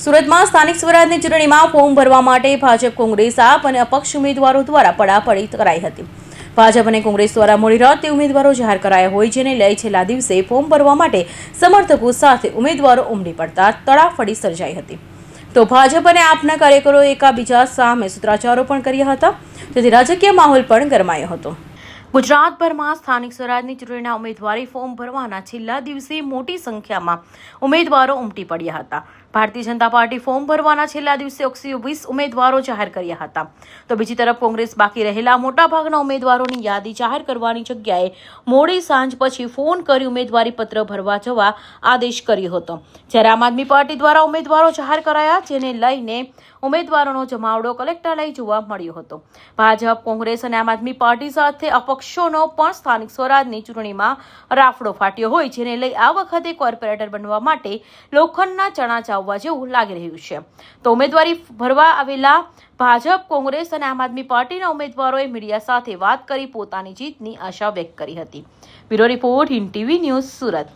સુરતમાં સ્થાનિક સ્વરાજની ચૂંટણીમાં ફોર્મ ભરવા માટે ભાજપ, કોંગ્રેસ, આપ અને અપક્ષ ઉમેદવારો દ્વારા પડાપડી કરાઈ હતી। ભાજપ અને કોંગ્રેસ દ્વારા મોડી રાતે ઉમેદવારો જાહેર કરાયા હોય, જેને લઈ છેલ્લા દિવસે ફોર્મ ભરવા માટે સમર્થકો સાથે ઉમેદવારો ઉમટી પડતા તડાફડી સર્જાઈ હતી। તો ભાજપ અને આપના કાર્યકરોએ એકબીજા સામે સૂત્રાચારો પણ કર્યા હતા, જેથી રાજકીય માહોલ પણ ગરમાયો હતો। ગુજરાતભરમાં સ્થાનિક સ્વરાજની ચૂંટણીના ઉમેદવારી ફોર્મ ભરવાના છેલ્લા દિવસે મોટી સંખ્યામાં ઉમેદવારો ઉમટી પડ્યા હતા। ભારતીય જનતા પાર્ટી ફોર્મ ભરવાના છેલ્લા દિવસે 120 ઉમેદવારો જાહેર કર્યા હતા, તો બીજી તરફ કોંગ્રેસ બાકી રહેલા મોટાભાગના ઉમેદવારોની યાદી જાહેર કરવાની જગ્યાએ મોડી સાંજ પછી ફોન કરી ઉમેદવારી પત્ર ભરવા જવા આદેશ કર્યો હતો। જ્યારે આમ આદમી પાર્ટી દ્વારા ઉમેદવારો જાહેર કરાયા, જેને લઈને ઉમેદવારોનો જમાવડો કલેક્ટરાલય જોવા મળ્યો હતો। ભાજપ, કોંગ્રેસ અને આમ આદમી પાર્ટી સાથે અપક્ષોનો પણ સ્થાનિક સ્વરાજની ચૂંટણીમાં રાફડો ફાટ્યો હોય, જેને લઈ આ વખતે કોર્પોરેટર બનવા માટે લોખંડના ચણા ચાવવા જેવું લાગી રહ્યું છે। તો ઉમેદવારી ભરવા આવેલા ભાજપ, કોંગ્રેસ અને આમ આદમી પાર્ટીના ઉમેદવારોએ મીડિયા સાથે વાત કરી પોતાની જીતની આશા વ્યક્ત કરી હતી। Bureau report, Hind TV news, Surat.